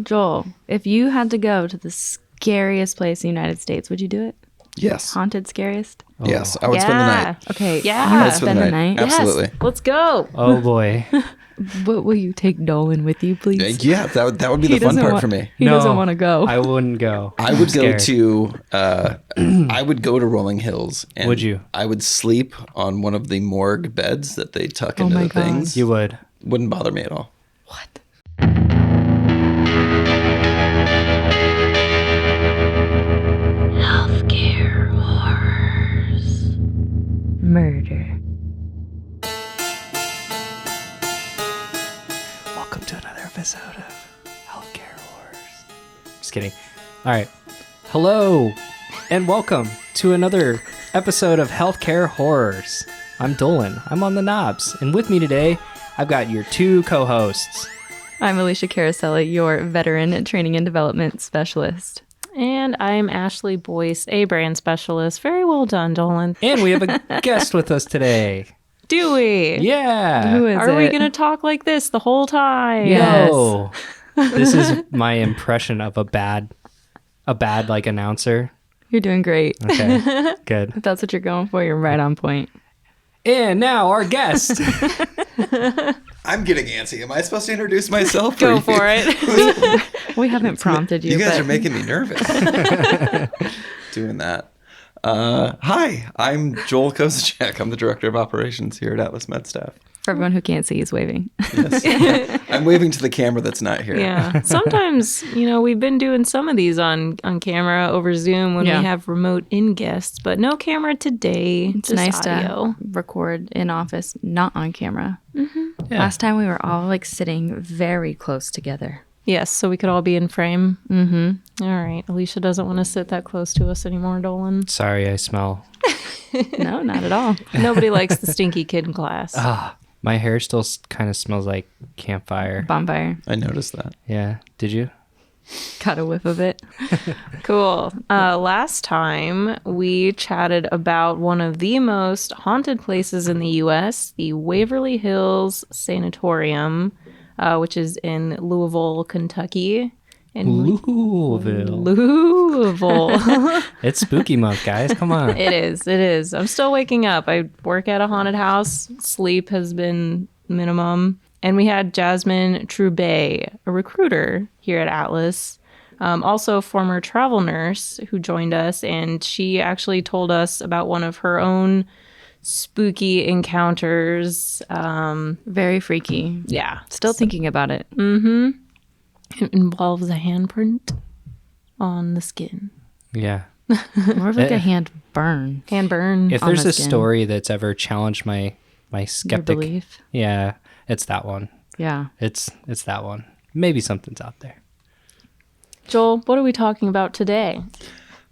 Joel, if you had to go to the scariest place in the United States, would you do it? Yes. Haunted scariest? Yes, I would spend the night. Okay. Yeah. You I would spend the night? Absolutely. Yes. Let's go. Oh boy. But will you take Nolan with you, please? Yeah, that would be the fun part for me. He doesn't want to go. I wouldn't go. I would go Scared. to I would go to Rolling Hills. And Would you? I would sleep on one of the morgue beds that they tuck into my the God. things. You would. Wouldn't bother me at all. What? Healthcare horrors. Murder. Welcome to another episode of Healthcare Horrors. Just kidding. All right. Hello, and welcome to another episode of Healthcare Horrors. I'm Dolan. I'm on the knobs. And with me today, I've got your two co-hosts. I'm Alicia Carasella, your veteran training and development specialist. And I'm Ashley Boyce, a brand specialist. Very well done, Dolan. And we have a guest with us today. Do we? Yeah. Who is Are we it? going to talk like this the whole time? Yes. No. This is my impression of a bad like announcer. You're doing great. Okay. Good. If that's what you're going for, you're right on point. And now our guest. I'm getting antsy. Am I supposed to introduce myself? Go for it. We haven't prompted you. You guys but are making me nervous. Doing that. Hi, I'm Joel Kozacek. I'm the Director of Operations here at Atlas MedStaff. for everyone who can't see, he's waving. Yes. I'm waving to the camera that's not here. Yeah. Sometimes, we've been doing some of these on camera over Zoom when Yeah. we have remote in guests, but no camera today. It's just nice audio. to record in office, not on camera. Yeah. Last time we were all sitting very close together. Yes, so we could all be in frame. Mm-hmm. All right. Alicia doesn't want to sit that close to us anymore, Dolan. Sorry, I smell. No, not at all. Nobody likes the stinky kid in class. My hair still kind of smells like campfire. Bonfire. I noticed that. Yeah. Did you? Got a whiff of it. Cool. Last time we chatted about one of the most haunted places in the U.S., the Waverly Hills Sanatorium, which is in Louisville, Kentucky. Louisville. Louisville. It's spooky month, guys. Come on. It is. It is. I'm still waking up. I work at a haunted house. Sleep has been minimum. And we had Jasmine Troubet, a recruiter here at Atlas, also a former travel nurse who joined us. And she actually told us about one of her own spooky encounters. Very freaky. Yeah. Still thinking about it. It involves a handprint on the skin. Yeah. More of like a hand burn. Hand burn. If On there's the a skin. story that's ever challenged my Your skeptic, belief. yeah, it's that one. Yeah. It's that one. Maybe something's out there. Joel, what are we talking about today?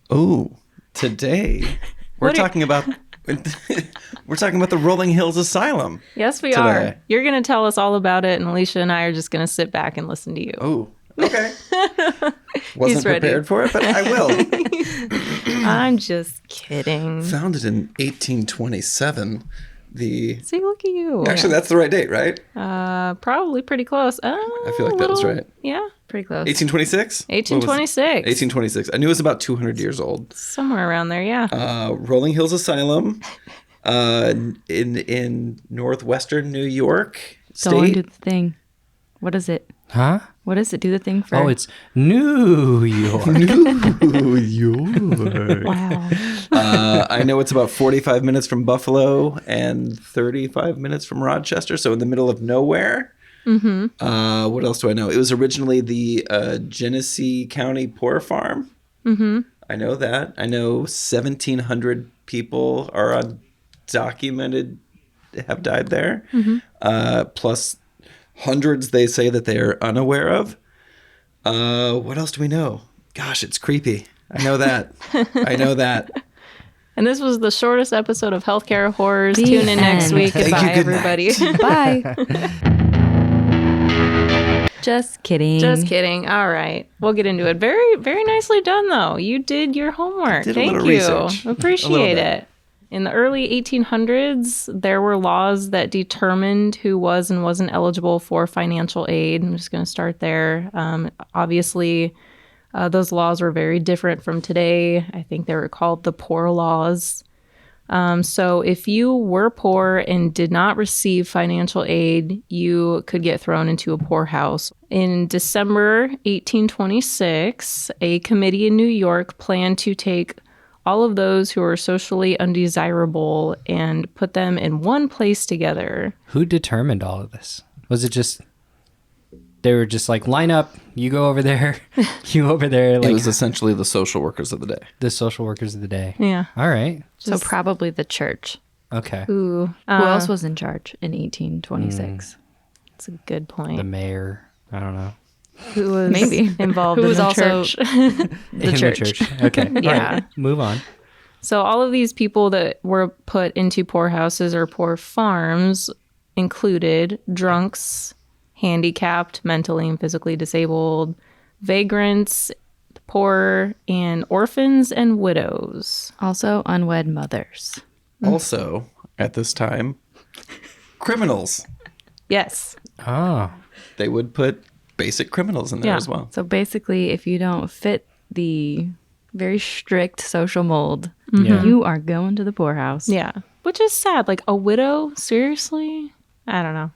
Oh, today we're talking about the Rolling Hills Asylum. Yes, we Today. are. You're going to tell us all about it, and Alicia and I are just going to sit back and listen to you. Oh, okay. Wasn't ready. prepared for it, but I will. I'm just kidding. Founded in 1827, See, look at you. actually that's the right date, right? Probably pretty close. I feel like that was right. Yeah, Pretty close. 1826. 1826. 1826. I knew it was about 200 years old. Somewhere around there, yeah. Rolling Hills Asylum, in northwestern New York Go and do state. the thing. What is it? Huh? What is it? Do the thing for. Oh, it's New York. New York. Wow. I know it's about 45 minutes from Buffalo and 35 minutes from Rochester, so in the middle of nowhere. Mm-hmm. What else do I know? It was originally the Genesee County Poor Farm. Mm-hmm. I know that. I know 1,700 people are documented have died there, plus hundreds they say that they are unaware of. What else do we know? Gosh, it's creepy. I know that. I know that. And this was the shortest episode of Healthcare Horrors. The Tune in next end. week. Thank Goodbye, you. Good everybody. Bye. Just kidding. Just kidding. All right. We'll get into it. Very, very nicely done, though. You did your homework. did a Thank little you. research. A Appreciate little bit. it. In the early 1800s, there were laws that determined who was and wasn't eligible for financial aid. I'm just going to start there. Obviously, those laws were very different from today. I think they were called the Poor Laws. So if you were poor and did not receive financial aid, you could get thrown into a poorhouse. In December 1826, a committee in New York planned to take all of those who were socially undesirable and put them in one place together. Who determined all of this? Was it just they were just like, line up, you go over there, you over there? Like, It was essentially the social workers of the day. the social workers of the day. Yeah. All right. So probably the church. Okay. Ooh. Who else was in charge in 1826? That's a good point. The mayor. I don't know. Who was Maybe. involved Who in was the also church? The In church. the church. Okay. All Yeah. right. Move on. So all of these people that were put into poorhouses or poor farms included drunks, handicapped, mentally and physically disabled, vagrants, the poor, and orphans and widows. Also unwed mothers. Also, at this time, criminals. Yes. Oh. They would put basic criminals in there Yeah. as well. So basically, if you don't fit the very strict social mold, Yeah. you are going to the poorhouse. Yeah. Which is sad. Like a widow? Seriously? I don't know.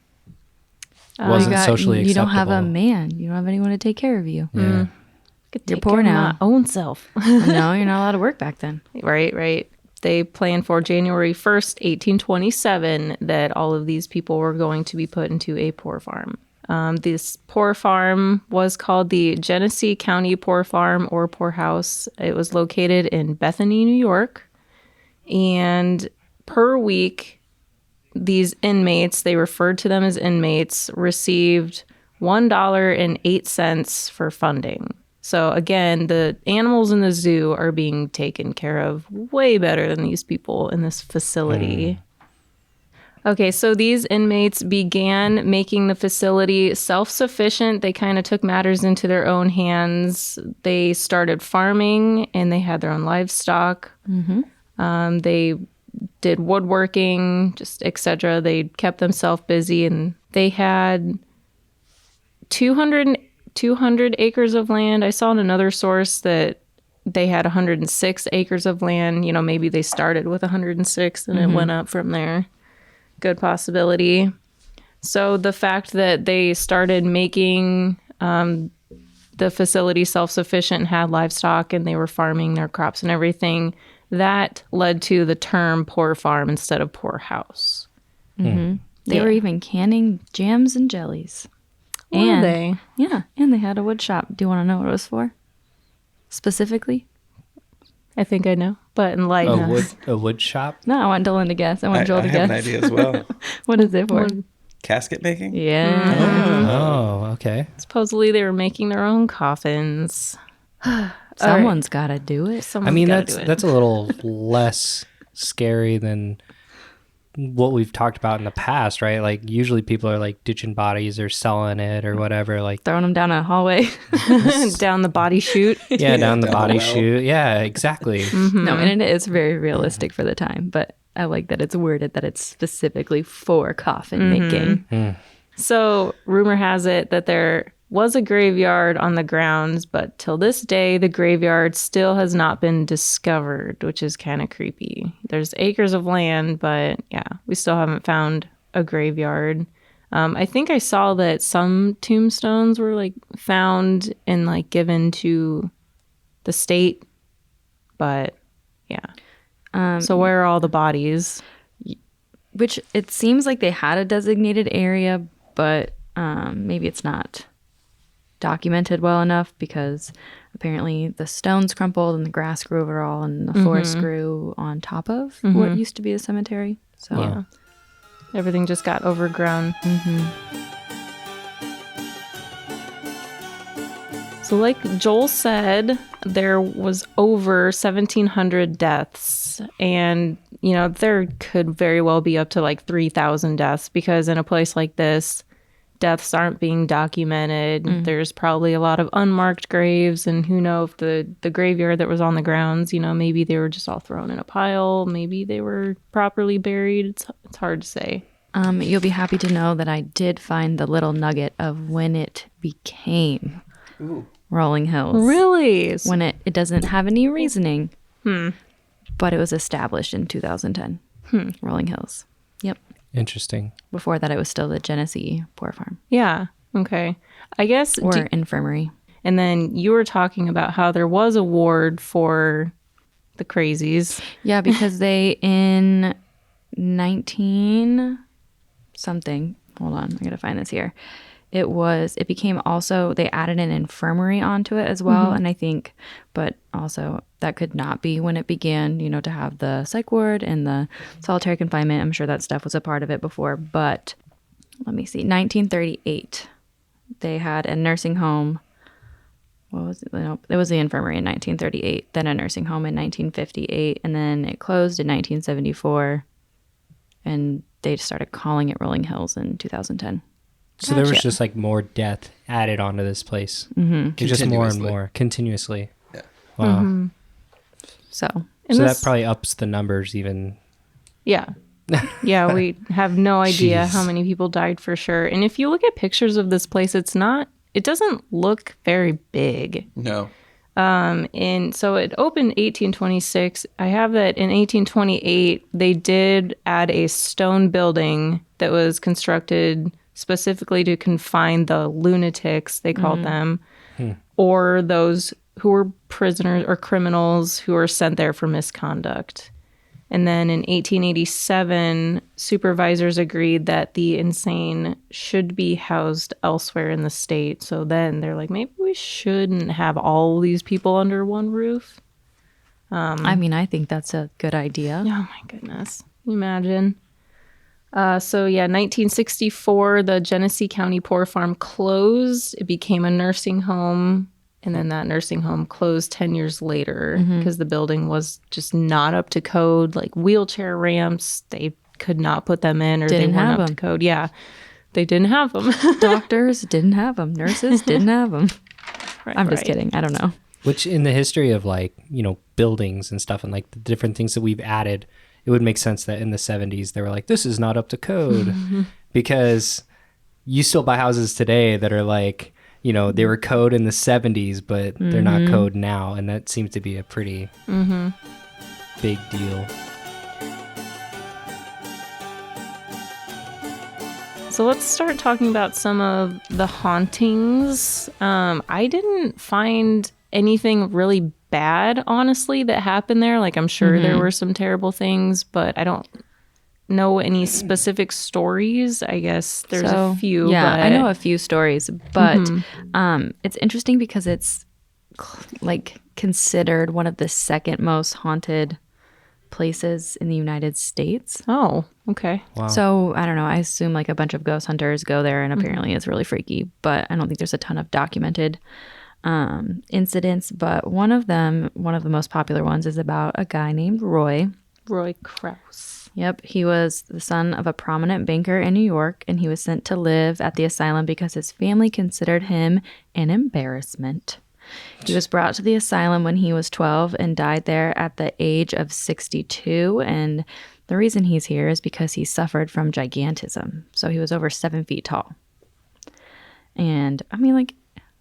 Wasn't You socially you don't have a acceptable. man. You don't have anyone to take care of you. Yeah. Could You're take poor care of now. my own self. No, you're not allowed to work back then. Right. They planned for January 1st, 1827, that all of these people were going to be put into a poor farm. This poor farm was called the Genesee County Poor Farm or Poorhouse. It was located in Bethany, New York. And per week, these inmates, they referred to them as inmates, received $1.08 for funding. So again, the animals in the zoo are being taken care of way better than these people in this facility. Okay, so these inmates began making the facility self-sufficient. They kind of took matters into their own hands. They started farming and they had their own livestock. They did woodworking, just etc. They kept themselves busy, and they had 200 acres of land. I saw in another source that they had 106 acres of land. You know, maybe they started with 106 and it went up from there. Good possibility. So the fact that they started making the facility self-sufficient and had livestock and they were farming their crops and everything, that led to the term poor farm instead of poor house. They Yeah. were even canning jams and jellies. Were they? Yeah, and they had a wood shop. Do you want to know what it was for? Specifically? I think I know, but enlighten us. A wood shop? No, I want Dylan to guess. I want Joel I to have guess. an idea as well. What is it for? Casket making? Yeah. Oh, okay. Supposedly they were making their own coffins. Someone's got to do it. Someone's I mean, gotta do it. that's a little less scary than what we've talked about in the past, right? Like usually people are like ditching bodies or selling it or whatever. Like Throwing them down a hallway. down the body chute. yeah, down the down the body well. chute. Yeah, exactly. No, and it is very realistic for the time, but I like that it's worded that it's specifically for coffin making. So rumor has it that there was a graveyard on the grounds, but till this day, the graveyard still has not been discovered, which is kind of creepy. There's acres of land, but yeah, we still haven't found a graveyard. I think I saw that some tombstones were like found and like given to the state, but yeah. So where are all the bodies? Which it seems like they had a designated area, but maybe it's not documented well enough because apparently the stones crumpled and the grass grew over all and the forest grew on top of what used to be a cemetery. So Yeah. Everything just got overgrown. So like Joel said, there was over 1,700 deaths. And, you know, there could very well be up to like 3,000 deaths because in a place like this, deaths aren't being documented. There's probably a lot of unmarked graves, and who knows if the graveyard that was on the grounds, maybe they were just all thrown in a pile. Maybe they were properly buried. It's hard to say. You'll be happy to know that I did find the little nugget of when it became Rolling Hills. Really? When it doesn't have any reasoning. But it was established in 2010. Rolling Hills. Yep. Interesting. Before that, it was still the Genesee Poor Farm. Yeah. Okay. I guess. Or infirmary. And then you were talking about how there was a ward for the crazies. Yeah, because they in 19 something. Hold on, I gotta find this here. It became also, they added an infirmary onto it as well. And I think, but also that could not be when it began, to have the psych ward and the solitary confinement. I'm sure that stuff was a part of it before, but let me see. 1938, they had a nursing home. What was it? No, it was the infirmary in 1938, then a nursing home in 1958, and then it closed in 1974. And they just started calling it Rolling Hills in 2010. So there was Gotcha. just like more death added onto this place. Just more and Continuously. more continuously. Yeah. Wow. So And So this- that probably ups the numbers even. Yeah. Yeah, we have no idea Jeez. how many people died for sure. And if you look at pictures of this place, it doesn't look very big. No. And so it opened 1826. I have that in 1828, they did add a stone building that was constructed specifically to confine the lunatics, they called them, or those who were prisoners or criminals who were sent there for misconduct. And then in 1887, supervisors agreed that the insane should be housed elsewhere in the state. So then they're like, maybe we shouldn't have all these people under one roof. I mean, I think that's a good idea. Oh my goodness. Can you imagine? 1964, the Genesee County Poor Farm closed. It became a nursing home. And then that nursing home closed 10 years later because the building was just not up to code. Like wheelchair ramps, they could not put them in, or Didn't they weren't have up to them. code. Yeah, they didn't have them. Doctors didn't have them. Nurses didn't have them. Right, I'm just right. kidding. I don't know. Which in the history of like, buildings and stuff and like the different things that we've added, it would make sense that in the 70s they were like, this is not up to code. Because you still buy houses today that are like, they were code in the 70s, but they're not code now. And that seems to be a pretty big deal. So let's start talking about some of the hauntings. I didn't find anything really bad, honestly, that happened there. Like, I'm sure there were some terrible things, but I don't know any specific stories. I guess there's a few. Yeah, but I know a few stories, but it's interesting because it's like considered one of the second most haunted places in the United States. Oh, okay. Wow. So I don't know. I assume like a bunch of ghost hunters go there, and apparently it's really freaky. But I don't think there's a ton of documented incidents. But one of the most popular ones, is about a guy named Roy. Roy Krause. Yep, he was the son of a prominent banker in New York, and he was sent to live at the asylum because his family considered him an embarrassment. He was brought to the asylum when he was 12 and died there at the age of 62. And the reason he's here is because he suffered from gigantism. So he was over 7 feet tall. And I mean, like,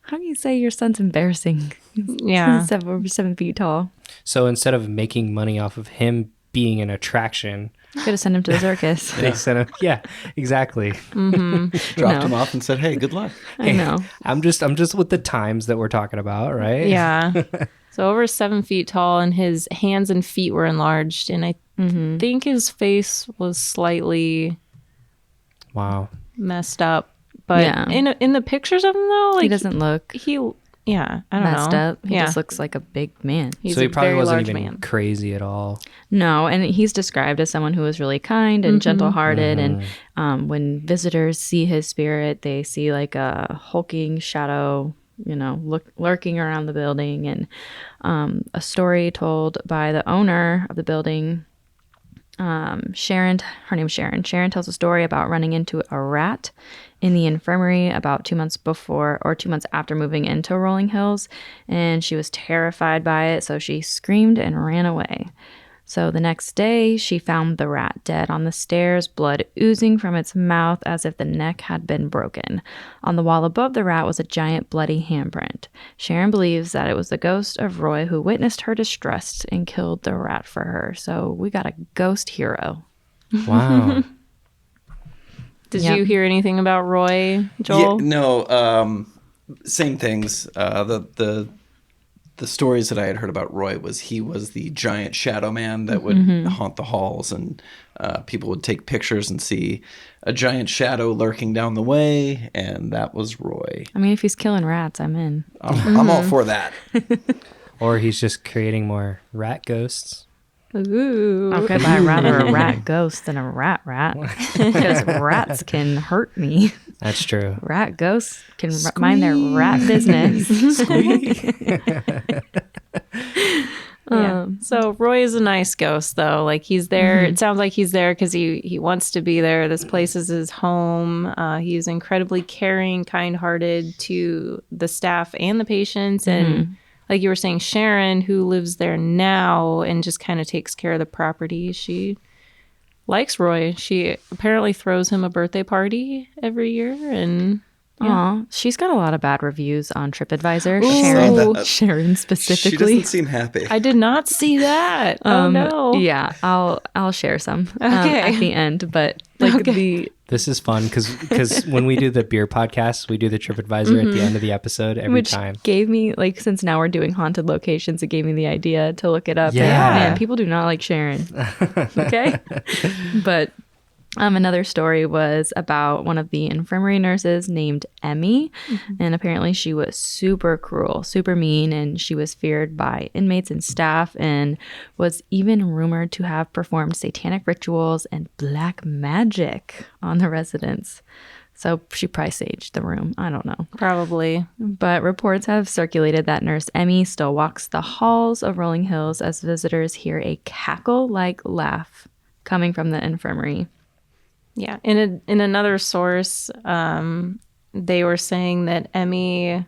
how do you say your son's embarrassing? Yeah. He's over 7 feet tall. So instead of making money off of him being an attraction, Could have sent him to the circus. they sent him. Yeah, exactly. Dropped him off and said, "Hey, good luck." I know. I'm just with the times that we're talking about, right? Yeah. So over 7 feet tall, and his hands and feet were enlarged. And I think his face was slightly Wow. messed up. But Yeah. in the pictures of him, though, like He doesn't look yeah, I don't messed know. up. He just looks like a big man. He's So he a probably very wasn't large even man. crazy at all. No, and he's described as someone who was really kind and gentle-hearted. And when visitors see his spirit, they see like a hulking shadow, lurking around the building. And a story told by the owner of the building Sharon, her name's Sharon. Sharon tells a story about running into a rat in the infirmary about 2 months before or 2 months after moving into Rolling Hills, and she was terrified by it, so she screamed and ran away. So the next day, she found the rat dead on the stairs, blood oozing from its mouth as if the neck had been broken. On the wall above the rat was a giant bloody handprint. Sharon believes that it was the ghost of Roy who witnessed her distress and killed the rat for her. So we got a ghost hero. Wow. Did Yep. you hear anything about Roy, Joel? Yeah, no, same things. The stories that I had heard about Roy was he was the giant shadow man that would haunt the halls, and people would take pictures and see a giant shadow lurking down the way, and that was Roy. I mean, if he's killing rats, I'm in. I'm all for that. Or he's just creating more rat ghosts. Ooh. Okay, but I'd rather a rat ghost than a rat because rats can hurt me. That's true. Rat ghosts can mind their rat business. Yeah. So Roy is a nice ghost, though. Like, he's there. It sounds like he's there because he wants to be there. This place is his home. He's incredibly caring, kind-hearted to the staff and the patients. And like you were saying, Sharon, who lives there now and just kind of takes care of the property, she likes Roy. She apparently throws him a birthday party every year. And Aw, she's got a lot of bad reviews on TripAdvisor. Saw that. Sharon She specifically. doesn't seem happy. I did not see that. Oh, no. Yeah, I'll share some Okay. at the end. But like This is fun because when we do the beer podcast, we do the TripAdvisor at the end of the episode every which time. gave me, like, since now we're doing haunted locations, it gave me the idea to look it up. Yeah. And, man, people do not like Sharon. Okay. But another story was about one of the infirmary nurses named Emmy. And apparently she was super cruel, super mean, and she was feared by inmates and staff and was even rumored to have performed satanic rituals and black magic on the residents. So she probably saged the room. I don't know. Probably. But reports have circulated that Nurse Emmy still walks the halls of Rolling Hills as visitors hear a cackle-like laugh coming from the infirmary. Yeah. In another source, they were saying that Emmy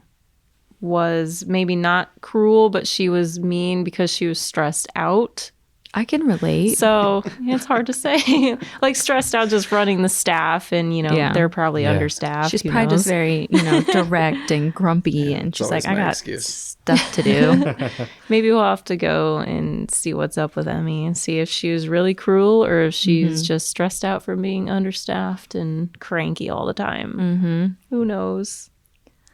was maybe not cruel, but she was mean because she was stressed out. I can relate. So it's hard to say. Like, stressed out just running the staff, and, Yeah. they're probably Yeah. understaffed. She's who probably just knows? very, direct and grumpy. And she's always like, I my got excuse. stuff to do. Maybe we'll have to go and see what's up with Emmy and see if she was really cruel or if she's just stressed out from being understaffed and cranky all the time. Who knows?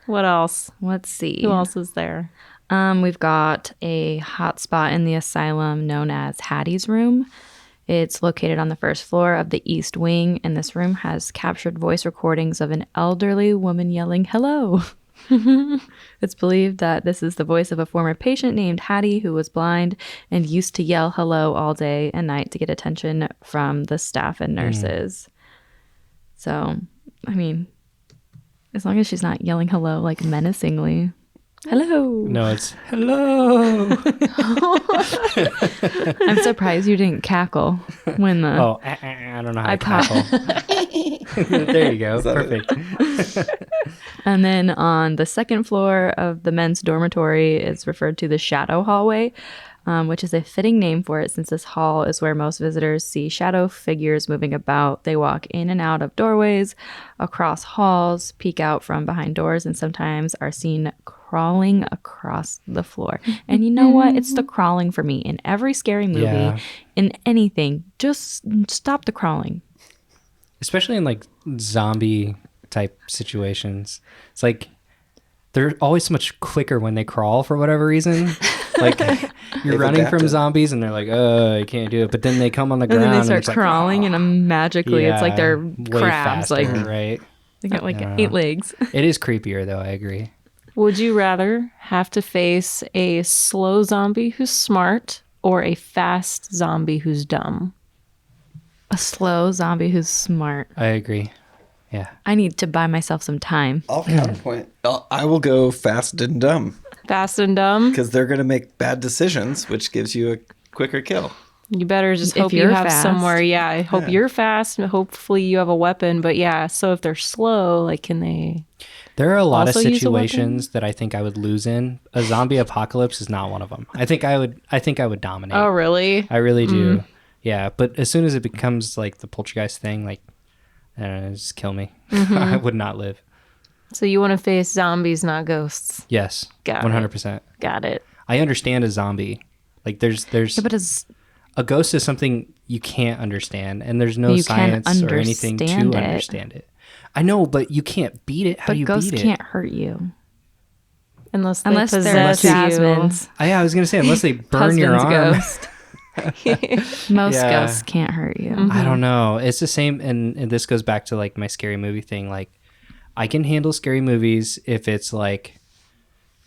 What else? Let's see. Who else is there? We've got a hot spot in the asylum known as Hattie's Room. It's located on the first floor of the East Wing, and this room has captured voice recordings of an elderly woman yelling, "Hello." It's believed that this is the voice of a former patient named Hattie who was blind and used to yell hello all day and night to get attention from the staff and nurses. So, I mean, as long as she's not yelling hello like menacingly. Hello. No, it's hello. I'm surprised you didn't cackle when the Oh, I don't know how to pop- cackle. There you go. Perfect. And then on the second floor of the men's dormitory is referred to the shadow hallway, which is a fitting name for it since this hall is where most visitors see shadow figures moving about. They walk in and out of doorways, across halls, peek out from behind doors, and sometimes are seen crawling across the floor. And you know what? It's the crawling for me. In every scary movie, Yeah. in anything, just stop the crawling. Especially in like zombie type situations. It's like they're always so much quicker when they crawl for whatever reason. Like you're They've running from adapted. zombies and they're like, oh, I can't do it. But then they come on the And ground then they and start it's like, crawling, and magically it's like yeah, they're way crabs. faster, Like right? they got like Yeah. 8 legs. It is creepier though, I agree. Would you rather have to face a slow zombie who's smart or a fast zombie who's dumb? A slow zombie who's smart. I agree. Yeah. I need to buy myself some time. I'll counterpoint. I will go fast and dumb Fast and dumb? because they're going to make bad decisions, which gives you a quicker kill. You better just If hope you you're have fast. somewhere. Yeah, I hope Yeah. you're fast. And hopefully you have a weapon. But yeah, so if they're slow, like, can they? There are a lot of Also use a weapon? situations that I think I would lose in. A zombie apocalypse is not one of them. I think I would dominate. Oh, really? I really do. Yeah, but as soon as it becomes like the poltergeist thing, like, I don't know, just kill me. I would not live. So you want to face zombies, not ghosts? Yes, Got it. 100%. Got it. I understand a zombie. Like, there's Yeah, but it's a ghost is something you can't understand, and there's no You can science or anything to understand it. understand it. I know, but you can't beat it. How do but you ghosts beat it? can't hurt you Unless they unless they're possess you. Jasmine's. Yeah, I was gonna say unless they burn your arm. Ghost. Most Yeah. ghosts can't hurt you. I don't know. It's the same, and this goes back to like my scary movie thing. Like, I can handle scary movies if it's like,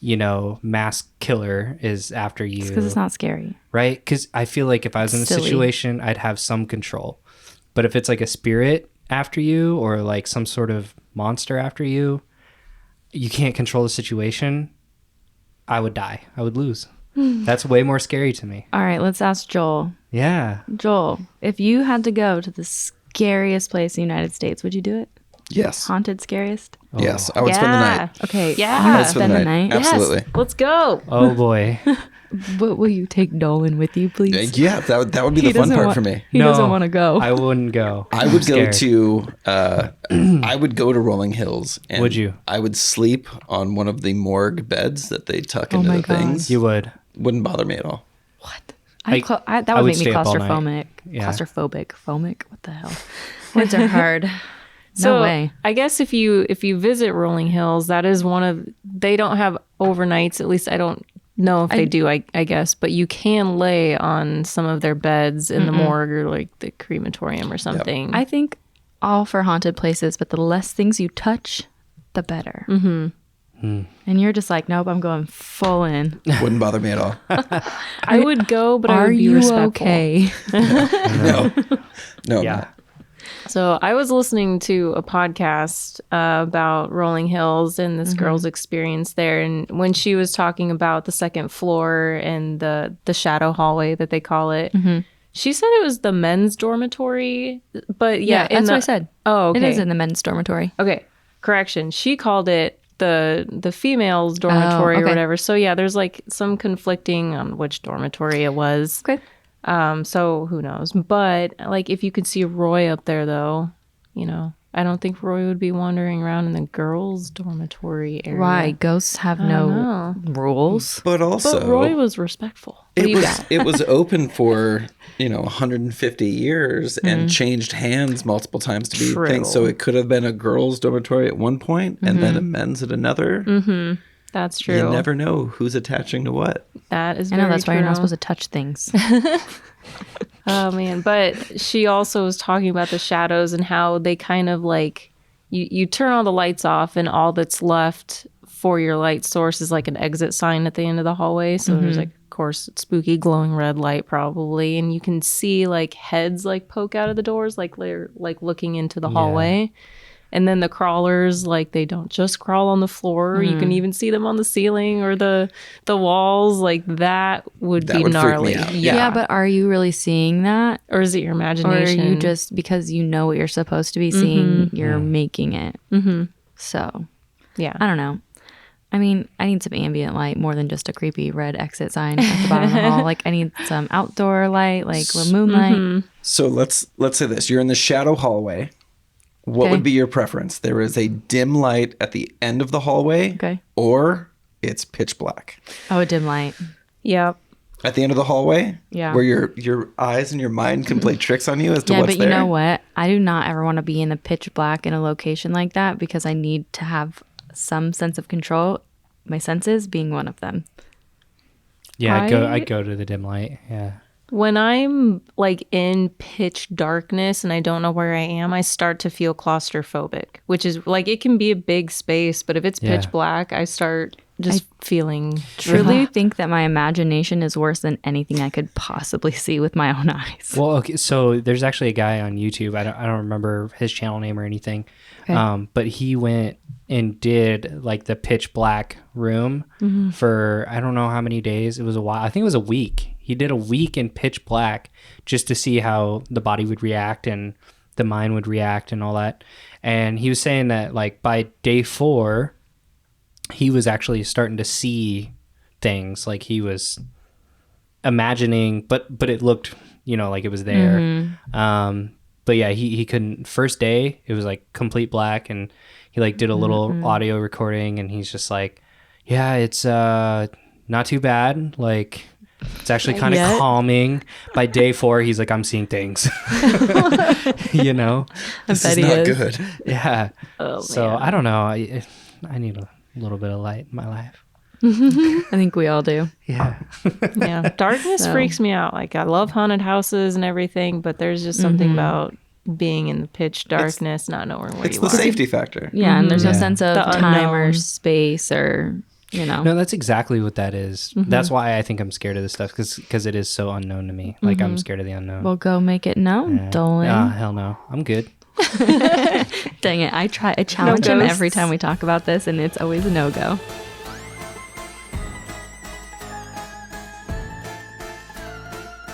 mass killer is after you, Because it's not scary. right? Because I feel like if I was in a Silly. situation, I'd have some control. But if it's like a spirit after you or like some sort of monster after you, you can't control the situation. I would die. I would lose. That's way more scary to me. All right, let's ask Joel. Yeah. Joel, if you had to go to the scariest place in the United States, would you do it? Yes. Haunted scariest? Yes. I would spend the night. Okay. Yeah. You I would would spend the night. Absolutely. Yes. Let's go. Oh boy. But will you take Nolan with you, please? Yeah, that would be the fun doesn't part want- for me. He doesn't want to go. I wouldn't go. I would I'm go scared. to I would go to Rolling Hills. And Would you? I would sleep on one of the morgue beds that they tuck into my the God. things. You would. Wouldn't bother me at all. What? I- That I would would make me stay up all night. claustrophobic. Yeah. Claustrophobic. Phobic? What the hell? Words are hard. So No way. I guess if you visit Rolling Hills, that is one of they don't have overnights. At least I don't know if they do. I guess, but you can lay on some of their beds in the morgue or like the crematorium or something. I think all for haunted places, but the less things you touch, the better. Mm-hmm. And you're just like, nope, I'm going full in. Wouldn't bother me at all. I would go, but I Are would be you respectful. okay? No. No. Yeah. I'm not. So I was listening to a podcast about Rolling Hills and this girl's experience there, and when she was talking about the second floor and the shadow hallway that they call it, she said it was the men's dormitory. But yeah, That's what I said. Oh, okay. It is in the men's dormitory. Okay, correction. She called it the females dormitory or okay. whatever. So yeah, there's like some conflicting on which dormitory it was. Okay. So who knows? But like, if you could see Roy up there, though, I don't think Roy would be wandering around in the girls' dormitory area. Why? Ghosts have no know. rules. But also, But Roy was respectful. What do you got? it was open for 150 years and changed hands multiple times to be True. things. So it could have been a girls' dormitory at one point and then a men's at another. That's true. You never know who's attaching to what. That is I very know that's why you're not true. supposed to touch things. Oh man, but she also was talking about the shadows and how they kind of like you turn all the lights off and all that's left for your light source is like an exit sign at the end of the hallway. So there's like, of course, spooky glowing red light probably, and you can see like heads like poke out of the doors, like they're like looking into the hallway. And then the crawlers, like they don't just crawl on the floor. You can even see them on the ceiling or the walls. Like that would That be would freak me gnarly. out. Yeah, but are you really seeing that? Or is it your Or are imagination? you just, because you know what you're supposed to be seeing, you're making it? Mm-hmm. So, yeah. I don't know. I mean, I need some ambient light more than just a creepy red exit sign at the bottom of the hall. Like, I need some outdoor light, like moonlight. So let's say this. You're in the shadow hallway. What Okay. would be your preference? There is a dim light at the end of the hallway, Okay. or it's pitch black. Oh, a dim light. Yep. At the end of the hallway, Yeah. where your eyes and your mind can play tricks on you as to Yeah, what's but there. you know what? I do not ever want to be in the pitch black in a location like that because I need to have some sense of control. My senses being one of them. Yeah, I- I'd go to the dim light. Yeah. When I'm like in pitch darkness and I don't know where I am, I start to feel claustrophobic, which is like it can be a big space, but if it's pitch Yeah. black, I start just feeling Truly think that my imagination is worse than anything I could possibly see with my own eyes. Well, okay, so there's actually a guy on YouTube. I don't remember his channel name or anything. Okay. But he went and did like the pitch black room for I don't know how many days. It was a while. I think it was a week. He did a week in pitch black just to see how the body would react and the mind would react and all that. And he was saying that like by day 4, he was actually starting to see things, like he was imagining, but it looked, like it was there. But yeah, he couldn't. First day, it was like complete black, and he like did a little audio recording, and he's just like, yeah, it's not too bad. Like, it's actually kind of calming. By day 4, he's like, I'm seeing things. This is bet he not is. good. Yeah. Oh, So man. I don't know. I need a little bit of light in my life. I think we all do. Yeah. Yeah, darkness So- freaks me out. Like, I love haunted houses and everything, but there's just something about being in the pitch darkness, not knowing where It's you the are. safety factor. Yeah, and there's no Yeah. sense of The time or unknown. space or, No, that's exactly what that is. That's why I think I'm scared of this stuff, because it is so unknown to me. Like, I'm scared of the unknown. Well, go make it known, Yeah. Dolan. Ah, hell no. I'm good. Dang it. I challenge him ghosts. every time we talk about this, and it's always a no-go.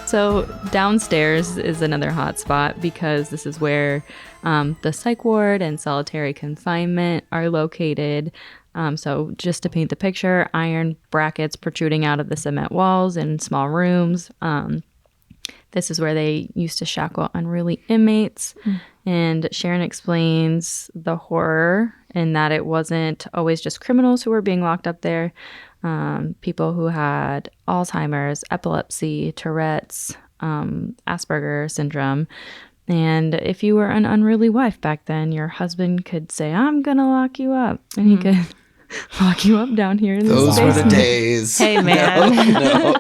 So downstairs is another hot spot because this is where the psych ward and solitary confinement are located. So just to paint the picture, iron brackets protruding out of the cement walls in small rooms. This is where they used to shackle unruly inmates. And Sharon explains the horror in that it wasn't always just criminals who were being locked up there. People who had Alzheimer's, epilepsy, Tourette's, Asperger syndrome. And if you were an unruly wife back then, your husband could say, I'm going to lock you up. And he could lock you up down here in Those this were the basement. days. Hey, man.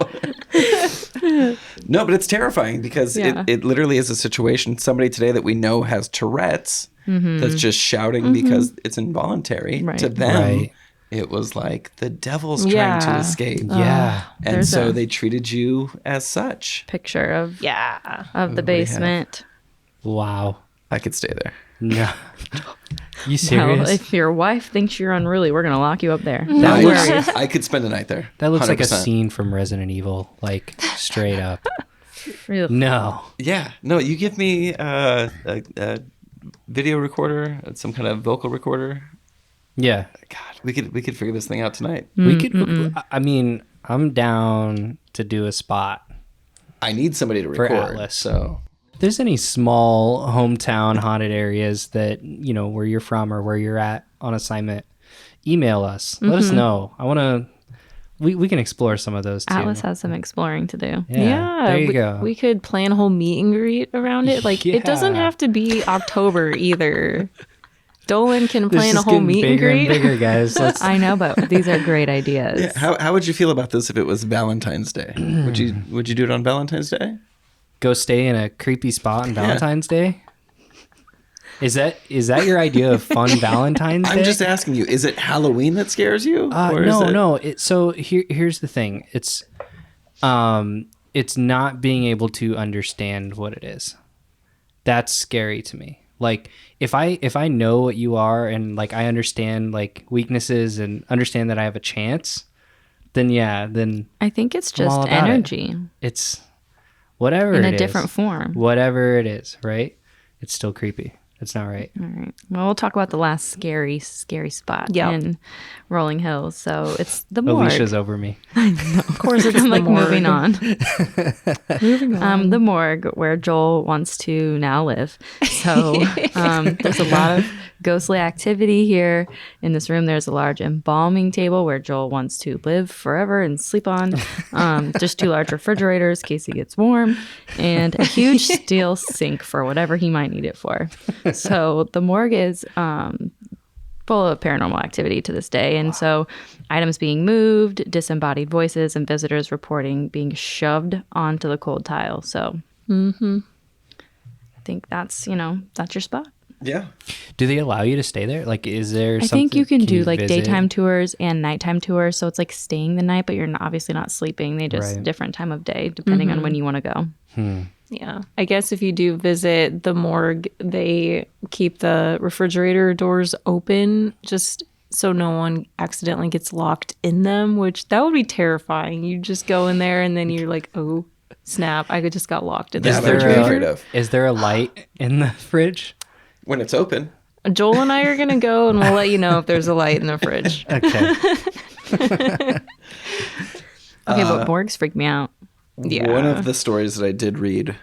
No, but it's terrifying because Yeah. it literally is a situation. Somebody today that we know has Tourette's that's just shouting because it's involuntary. Right. To them, Right. it was like the devil's trying to Yeah. escape. Yeah. And There's so a- they treated you as such. Picture of Yeah. the do we have? basement. Wow. I could stay there. No. You Well, serious? if your wife thinks you're unruly, we're gonna lock you up there. I, Don't worry. I could spend a night there. That looks like a 100%. scene from Resident Evil, like straight up. Ugh. No. Yeah. No, you give me a video recorder, some kind of vocal recorder. Yeah. God, we could figure this thing out tonight. We could, I mean, I'm down to do a spot. I need somebody to For record. Atlas. So If there's any small hometown haunted areas that, where you're from or where you're at on assignment, email us. Let us know. I want to, we can explore some of those too. Atlas has some exploring to do. Yeah, There you go. We could plan a whole meet and greet around it. Like, it doesn't Yeah. have to be October either. Dolan can This plan a is whole getting meet and bigger greet. bigger, guys. Let's, I know, but these are great ideas. yeah, how would you feel about this if it was Valentine's Day? would you do it on Valentine's Day? go stay in a creepy spot on Valentine's Day. Is that your idea of fun Valentine's Day? I'm just asking you, is it Halloween that scares you? No. So here's the thing. It's not being able to understand what it is. That's scary to me. Like if I know what you are and like I understand like weaknesses and understand that I have a chance, then I think it's I'm all just about it. energy it's whatever in it a is. different form. Whatever it is, right? It's still creepy. It's not right. All right. Well, we'll talk about the last scary spot Yep. in Rolling Hills. So it's the morgue. Alicia's over me. Of course, it's I'm like the morgue. moving on. The morgue where Joel wants to now live. So there's a lot of ghostly activity here. In this room, there's a large embalming table where Joel wants to live forever and sleep on. Just 2 large refrigerators in case he gets warm, and a huge steel sink for whatever he might need it for. So the morgue is full of paranormal activity to this day. And so items being moved, disembodied voices, and visitors reporting being shoved onto the cold tile. So I think that's your spot. Yeah. Do they allow you to stay there? Like, is there I something? think you can do like visit? daytime tours and nighttime tours. So it's like staying the night, but you're obviously not sleeping. They just Right. different time of day, depending on when you want to go. Yeah. I guess if you do visit the morgue, they keep the refrigerator doors open just so no one accidentally gets locked in them, which that would be terrifying. You just go in there and then you're like, oh, snap, I just got locked in the Yeah, that's what I'm refrigerator. afraid of. Is there a light in the fridge? When it's open. Joel and I are going to go and we'll let you know if there's a light in the fridge. Okay. Okay, but morgues freak me out. Yeah. One of the stories that I did read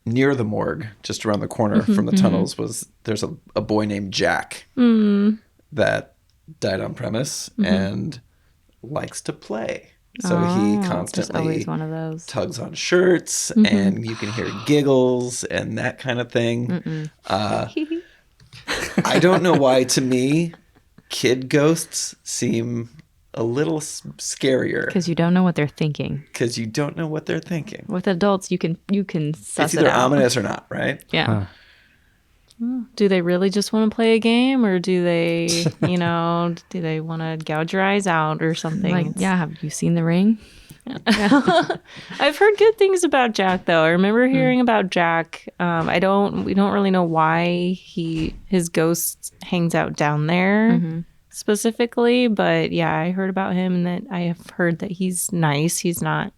near the morgue, just around the corner from the tunnels, was there's a boy named Jack that died on premise and likes to play. So he Just constantly always one of those. tugs on shirts, and you can hear giggles and that kind of thing. I don't know why, to me, kid ghosts seem a little scarier Because you don't know what they're thinking. because you don't know what they're thinking. With adults, you can suss It's it either out. ominous or not, right? Yeah. Do they really just want to play a game, or do they, do they want to gouge your eyes out or something? Like, yeah, have you seen The Ring? I've heard good things about Jack, though. I remember hearing about Jack. We don't really know why his ghost hangs out down there specifically, but yeah, I heard about him, and that I have heard that he's nice. He's not,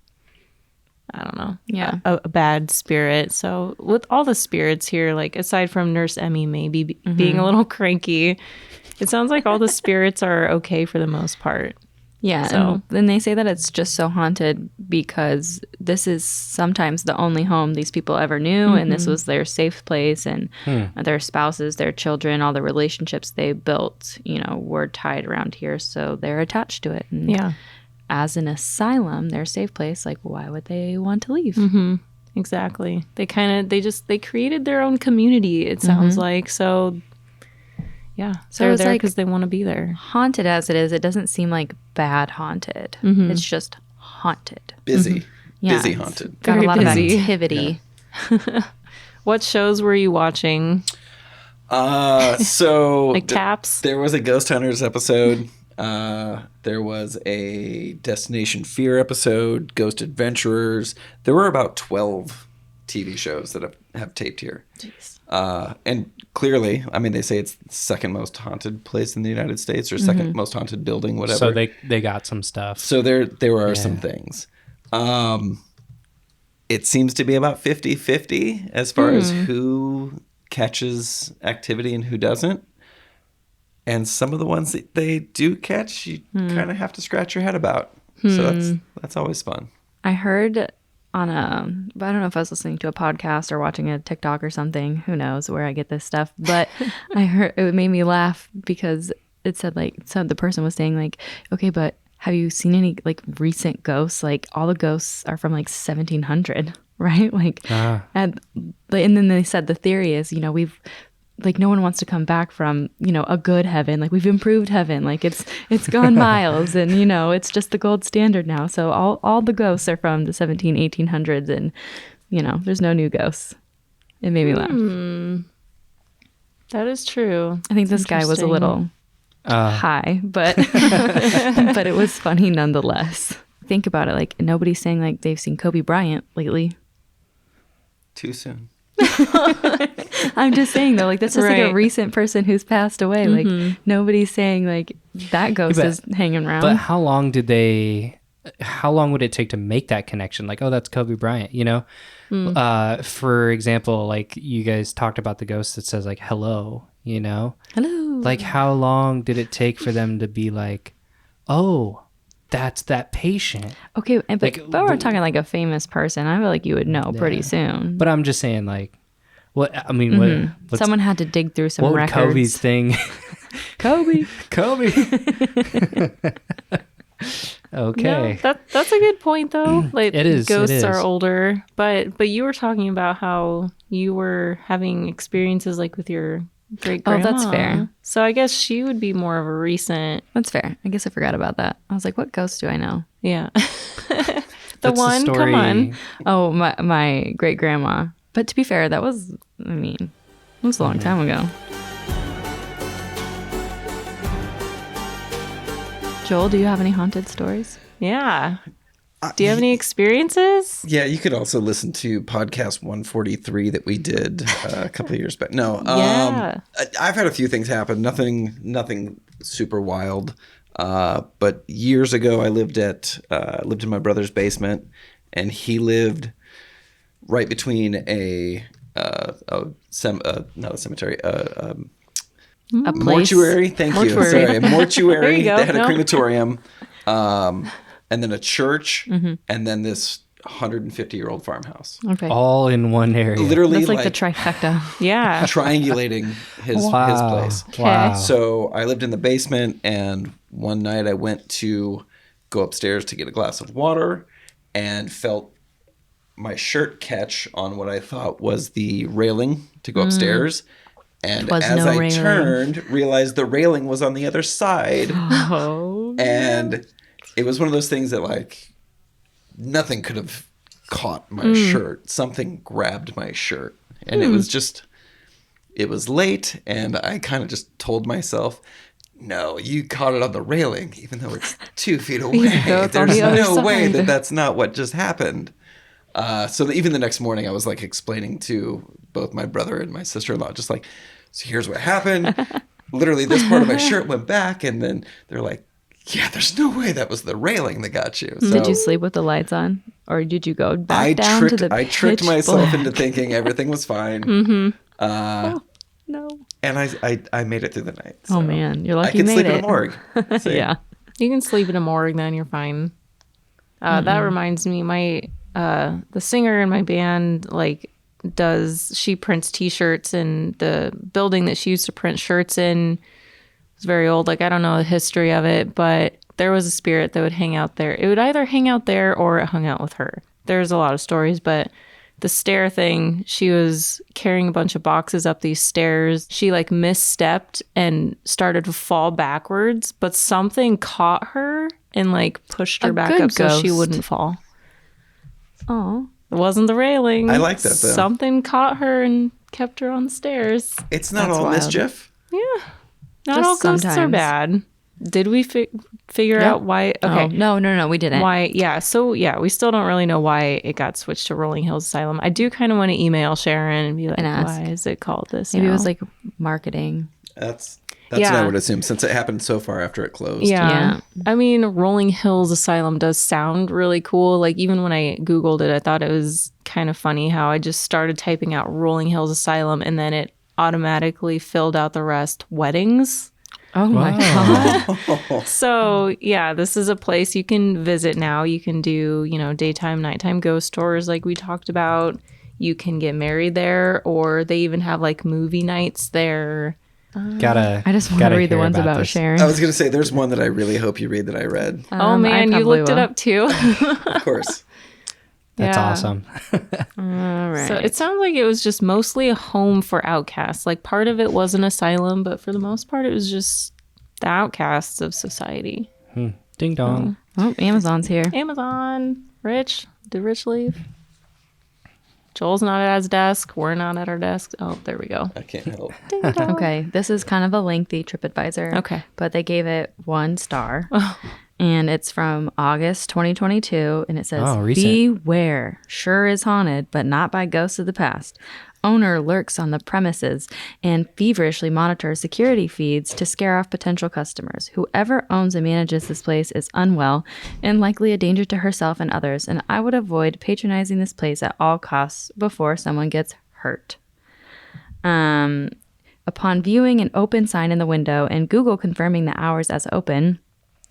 I don't know, Yeah. a bad spirit. So with all the spirits here, like aside from Nurse Emmy maybe being a little cranky, it sounds like all the spirits are okay for the most part. Yeah, So- and then they say that it's just so haunted because this is sometimes the only home these people ever knew, and this was their safe place, and their spouses, their children, all the relationships they built, were tied around here, so they're attached to it. And Yeah, as an asylum, their safe place, like, why would they want to leave? exactly. They created their own community, it sounds like. So yeah, So they're it's there like- because they want to be there. Haunted as it is, it doesn't seem like bad haunted. It's just haunted. Busy. Yeah, Busy it's haunted. Got Very a lot busy. of activity. What shows were you watching? So Like Taps? there was a Ghost Hunters episode. There was a Destination Fear episode, Ghost Adventurers. There were about 12 TV shows that have taped here. Jeez. And clearly, I mean, they say it's the second most haunted place in the United States, or 2nd most haunted building, whatever. So they got some stuff. So there are some things. It seems to be about 50-50 as far as who catches activity and who doesn't. And some of the ones that they do catch, you kind of have to scratch your head about. So that's always fun. I heard on I don't know if I was listening to a podcast or watching a TikTok or something. Who knows where I get this stuff? But I heard it made me laugh because it said the person was saying like, okay, but have you seen any like recent ghosts? Like all the ghosts are from like 1700, right? Like, and then they said the theory is, we've like no one wants to come back from a good heaven, like we've improved heaven, like it's gone miles, and it's just the gold standard now, so all the ghosts are from the 1800s, and there's no new ghosts. It made me laugh. That is true. I think this guy was a Interesting. little high, but but it was funny nonetheless. Think about it, like nobody's saying like they've seen Kobe Bryant lately. Too soon. I'm just saying though, like that's just like a Right. recent person who's passed away. Like nobody's saying like that ghost but- is hanging around. But how long would it take to make that connection? Like, oh, that's Kobe Bryant, For example, like you guys talked about the ghost that says like, hello, Hello. Like how long did it take for them to be like, oh, that's that patient? Okay, but Like, we're talking like a famous person. I feel like you would know pretty soon. But I'm just saying like, what, I mean, what's, Someone had to dig through some what would records. Kobe's thing? Kobe. Kobe. Okay. No, that's a good point though. Like It is, it ghosts are is. older, but you were talking about how you were having experiences like with your great Oh, grandma. that's fair. So I guess she would be more of a recent. That's fair. I guess I forgot about that. I was like, what ghost do I know? Yeah. That's one, story. come on. Oh, my great grandma. But to be fair, that was, it was a long time ago. Joel, do you have any haunted stories? Yeah. Do you have any experiences? Yeah, you could also listen to podcast 143 that we did a couple of years back. No, Yeah. I've had a few things happen. Nothing super wild. But years ago, I lived in my brother's basement, and he lived right between not a cemetery, A place. mortuary. Thank you. Mortuary. Sorry, a mortuary. There you go. They had a No. crematorium, and then a church, and then this 150-year-old farmhouse. Okay. All in one area. Literally, That's like the trifecta. Yeah. triangulating his place. Wow. So I lived in the basement, and one night I went to go upstairs to get a glass of water, and felt my shirt catch on what I thought was the railing to go upstairs. And Was as no I railing. turned, realized the railing was on the other side. Oh. And it was one of those things that, like, nothing could have caught my shirt. Something grabbed my shirt. And it was late, and I kind of just told myself, no, you caught it on the railing, even though it's 2 feet away. though it's on There's the other no way side. that's not what just happened. So even the next morning, I was like explaining to both my brother and my sister-in-law, just like, so here's what happened. Literally, this part of my shirt went back, and then they're like, yeah, there's no way that was the railing that got you. So Did you sleep with the lights on, or did you go back down to the? I tricked pitch myself black? into thinking everything was fine. No. And I made it through the night. Oh so. man, you're lucky I can you sleep made in it. a morgue. So, Yeah. You can sleep in a morgue, then you're fine. That reminds me, the singer in my band, she prints t-shirts, and the building that she used to print shirts in was very old. Like, I don't know the history of it, but there was a spirit that would hang out there. It would either hang out there or it hung out with her. There's a lot of stories, but the stair thing, she was carrying a bunch of boxes up these stairs. She misstepped and started to fall backwards, but something caught her and pushed her A back good up so she ghost. wouldn't fall. Oh. It wasn't the railing. I like that, though. Something caught her and kept her on the stairs. It's not That's all wild. mischief. Yeah. Not Just all ghosts are sometimes. bad. Did we figure out why? Okay. Oh, no, we didn't. Why? Yeah. So, yeah, we still don't really know why it got switched to Rolling Hills Asylum. I do kind of want to email Sharon and be like, And ask. why is it called this? Maybe it now? was marketing. That's what Yeah. I would assume, since it happened so far after it closed. Yeah. Yeah. I mean, Rolling Hills Asylum does sound really cool. Even when I Googled it, I thought it was kind of funny how I just started typing out Rolling Hills Asylum and then it automatically filled out the rest weddings. Oh my god. So, yeah, this is a place you can visit now. You can do, daytime, nighttime ghost tours like we talked about. You can get married there, or they even have movie nights there. Gotta. I just want to gotta read the hear ones about this. Sharon. I was going to say, there's one that I really hope you read that I read. Oh, man, I you probably looked it will. up too. Of course. That's Yeah. awesome. All right. So it sounds like it was just mostly a home for outcasts. Part of it was an asylum, but for the most part, it was just the outcasts of society. Ding dong. Oh, Amazon's here. Amazon, Rich, did Rich leave? Joel's not at his desk. We're not at our desk. Oh, there we go. I can't help. Okay, this is kind of a lengthy TripAdvisor. Okay. But they gave it 1 star. And it's from August 2022. And it says, Oh, recent. beware. Sure is haunted, but not by ghosts of the past. Owner lurks on the premises and feverishly monitors security feeds to scare off potential customers. Whoever owns and manages this place is unwell and likely a danger to herself and others. And I would avoid patronizing this place at all costs before someone gets hurt. Upon viewing an open sign in the window and Google confirming the hours as open,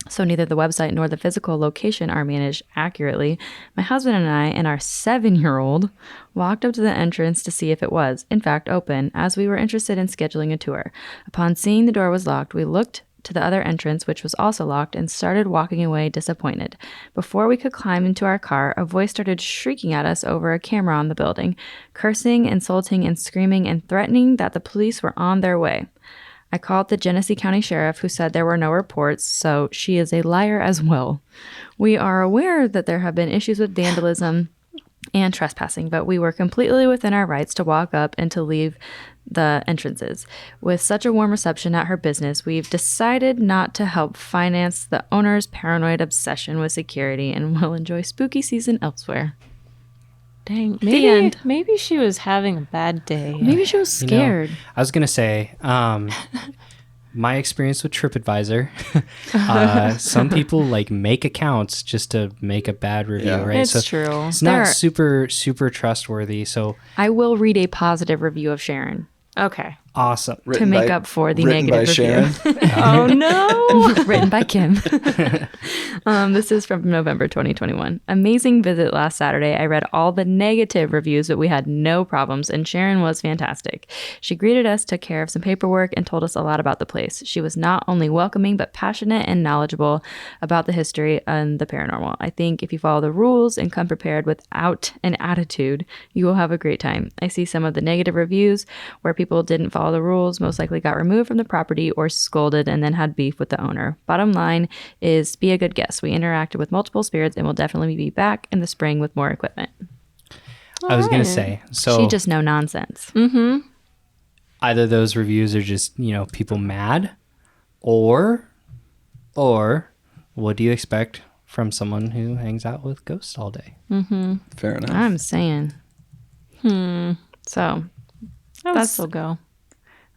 so neither the website nor the physical location are managed accurately, my husband and I and our 7-year-old walked up to the entrance to see if it was, in fact, open, as we were interested in scheduling a tour. Upon seeing the door was locked, we looked to the other entrance, which was also locked, and started walking away disappointed. Before we could climb into our car, a voice started shrieking at us over a camera on the building, cursing, insulting, and screaming and threatening that the police were on their way. I called the Genesee County Sheriff, who said there were no reports, so she is a liar as well. We are aware that there have been issues with vandalism and trespassing, but we were completely within our rights to walk up and to leave the entrances. With such a warm reception at her business, we've decided not to help finance the owner's paranoid obsession with security and will enjoy spooky season elsewhere. Dang. The end. Maybe she was having a bad day. Maybe she was You know, scared. I was gonna say, my experience with TripAdvisor. Some people like make accounts just to make a bad review, Yeah. right? It's true. It's not There- super trustworthy. So I will read a positive review of Sharon Okay. awesome. to make up for the written negative by review. Sharon. Oh no. Written by Kim. This is from November 2021. Amazing visit last Saturday. I read all the negative reviews, but we had no problems, and Sharon was fantastic. She greeted us, took care of some paperwork, and told us a lot about the place. She was not only welcoming, but passionate and knowledgeable about the history and the paranormal. I think if you follow the rules and come prepared without an attitude, you will have a great time. I see some of the negative reviews where people didn't follow the rules, most likely got removed from the property or scolded and then had beef with the owner. Bottom line is be a good guest. We interacted with multiple spirits and will definitely be back in the spring with more equipment. I was gonna Alright. say, so She just no nonsense. either those reviews are just, people mad, or what do you expect from someone who hangs out with ghosts all day? Fair enough. I'm saying. So I would That's- still go.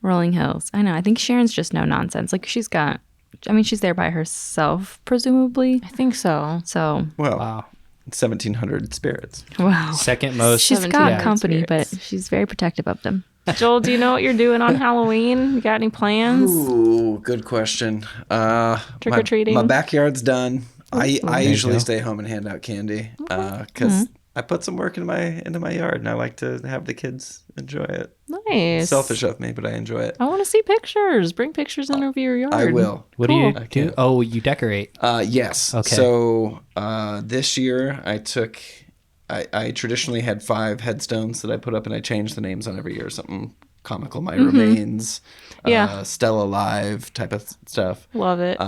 Rolling Hills. I know. I think Sharon's just no nonsense. Like she's there by herself, presumably. I think so. So, Well, Wow. 1,700 spirits. wow. Second most. She's 17 got company, spirits. but she's very protective of them. Joel, do you know what you're doing on Halloween? You got any plans? Ooh, good question. Trick-or-treating? My backyard's done. I There you usually go. stay home and hand out candy because I put some work into my yard, and I like to have the kids enjoy it. Nice. Selfish of me, but I enjoy it. I want to see pictures. Bring pictures in of your yard. I will. What do you Cool. do? Oh, you decorate. Yes. Okay. So this year I traditionally had 5 headstones that I put up, and I changed the names on every year. Something comical, my remains, Yeah. still alive type of stuff. Love it.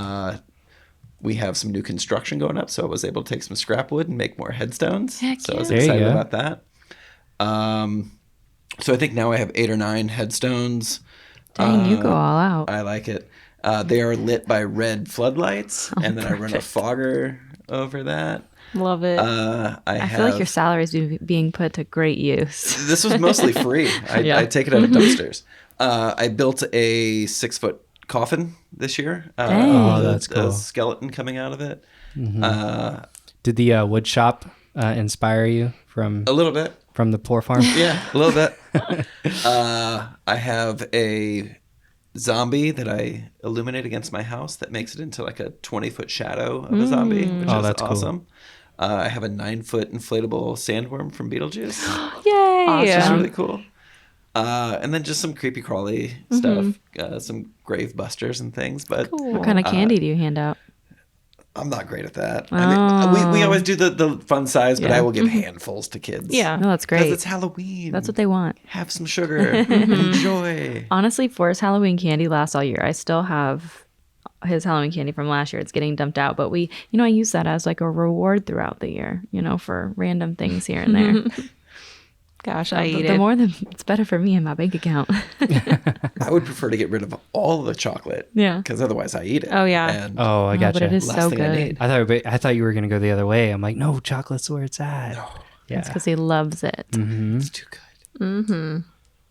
We have some new construction going up, so I was able to take some scrap wood and make more headstones. Heck So I was yeah. There you excited go. about that. So I think now I have 8 or 9 headstones. Dang, you go all out. I like it. They are lit by red floodlights, and then I run a perfect. fogger over that. Love it. I feel like your salary is being put to great use. This was mostly free. Yeah. I take it out of dumpsters. I built a 6-foot coffin this year. Dang. Oh, that's a cool. skeleton coming out of it. Did the wood shop inspire you from A little bit. the poor farm? Yeah, a little bit. I have a zombie that I illuminate against my house that makes it into like a 20-foot shadow of a zombie, which Oh, is that's cool. awesome. I have a 9-foot inflatable sandworm from Beetlejuice. Yay. Which is Awesome. really cool. And then just some creepy crawly stuff, some grave busters and things. But What kind of candy do you hand out? I'm not great at that. I mean, we always do the fun size, but Yeah. I will give handfuls to kids. Yeah. No, that's Because great. it's Halloween. That's what they want. Have some sugar. Enjoy. Honestly, Forrest's Halloween candy lasts all year. I still have his Halloween candy from last year. It's getting dumped out, but I use that as like a reward throughout the year, for random things here and there. Gosh, I eat the it. more, it's better for me and my bank account. I would prefer to get rid of all the chocolate. Yeah. Because otherwise I eat it. Oh, yeah. And Oh, I But gotcha. it is last so thing I good. need. I thought you were gonna go the other way. I'm like, no, chocolate's where it's at. Yeah. It's because he loves it. It's too good.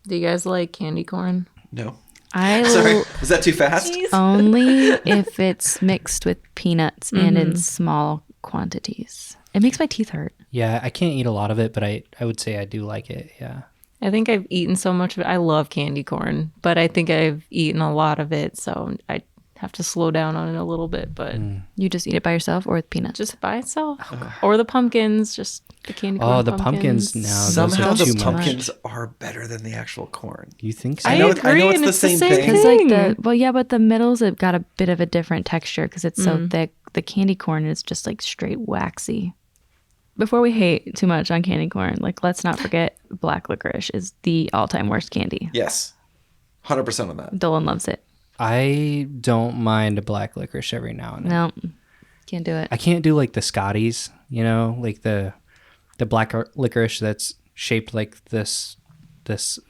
Do you guys like candy corn? No. I Sorry. will Was that too fast? only if it's mixed with peanuts and in small quantities. It makes my teeth hurt. Yeah, I can't eat a lot of it, but I would say I do like it. Yeah. I think I've eaten so much of it. I love candy corn, but I think I've eaten a lot of it, so I have to slow down on it a little bit. But You just eat it by yourself or with peanuts? just by itself, or the pumpkins, just the candy corn. Oh, the pumpkins now. Those Somehow are the too much. pumpkins are better than the actual corn. You think so? I know agree, it's and the it's the same same thing. thing. Because but the middles have got a bit of a different texture because it's so thick. The candy corn is just like straight waxy. Before we hate too much on candy corn, let's not forget black licorice is the all-time worst candy. Yes. 100% on that. Dolan loves it. I don't mind a black licorice every now and then. No, can't do it. I can't do like the Scotties, like the black licorice that's shaped like this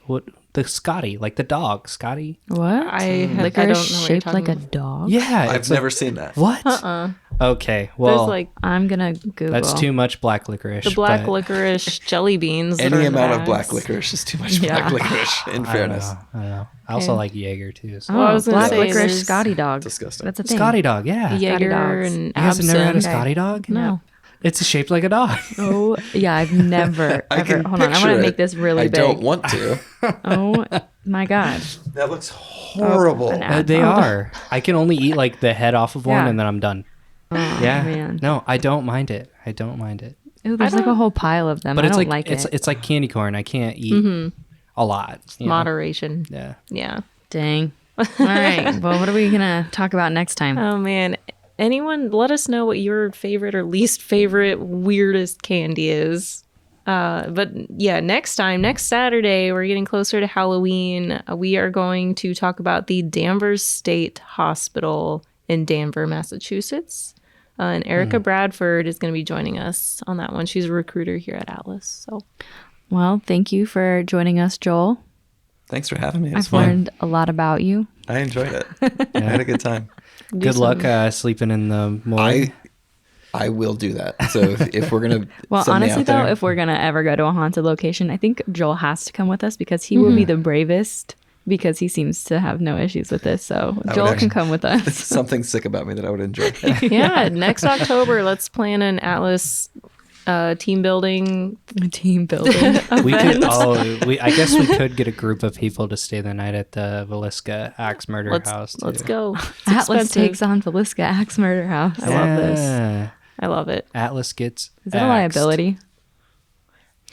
what The Scotty, like the dog, Scotty. What? I don't know what you're Licorice shaped talking like a about. dog? Yeah, I've it's like- never seen that. What? Okay, well, There's like I'm gonna Google. that's too much black licorice. the black but licorice jelly beans. that are Any in the amount of bags. black licorice is too much Yeah. black licorice, in I don't fairness. know. I don't know. I also like Jaeger too. So. Oh, Well, I was gonna black say licorice there's- Scotty dog. Disgusting. That's a thing. Scotty dog, yeah. Jaeger dogs. and You guys have never had a absinthe. Scotty dog? No. It's shaped like a dog. Oh, yeah, I've never, I ever. can Hold on, I picture want to it. make this really I big. don't want to. Oh, my God. That looks horrible. an ad. They are. I can only eat like the head off of one Yeah. and then I'm done. Yeah. man. No, I don't mind it. I don't mind it. Ooh, there's like a whole pile of them. But I it's don't like, it. it's like candy corn. I can't eat a lot. you know? Moderation. Yeah. Yeah. Dang. All right. Well, what are we going to talk about next time? Oh man. Anyone let us know what your favorite or least favorite weirdest candy is. But yeah, next Saturday, we're getting closer to Halloween. We are going to talk about the Danvers State Hospital in Danvers, Massachusetts. And Erica Bradford is going to be joining us on that one. She's a recruiter here at Atlas. So Well, thank you for joining us, Joel. Thanks for having me. It was I've fun. learned a lot about you. I enjoyed it. I had a good time. Good luck sleeping in the morning. I will do that. So if we're gonna Well, send me honestly, out there, though, if we're going to ever go to a haunted location, I think Joel has to come with us because he will be the bravest because he seems to have no issues with this. So would Joel actually- can come with us. something sick about me that I would enjoy. yeah, next October, let's plan an Atlas team building. Team building. We could. I guess we could get a group of people to stay the night at the Villisca Axe Murder House. Let's too. go. It's Atlas expensive. takes on Villisca Axe Murder House. I love this. Yeah. I love it. Atlas gets. Is that a liability?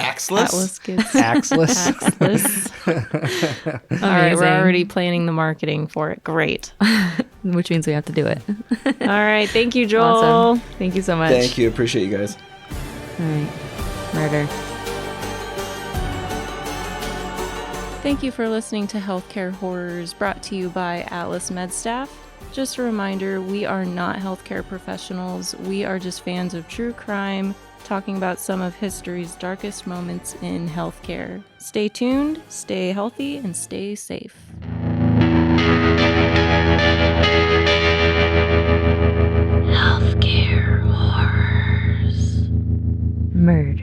Axeless? Atlas gets Axeless. Atlas. All right, we're Amazing. already planning the marketing for it. Great. Which means we have to do it. All right, thank you, Joel. Awesome. Thank you so much. Thank you. Appreciate you guys. All right. Murder. Thank you for listening to Healthcare Horrors, brought to you by Atlas MedStaff. Just a reminder, we are not healthcare professionals. We are just fans of true crime, talking about some of history's darkest moments in healthcare. Stay tuned, stay healthy, and stay safe. Murder.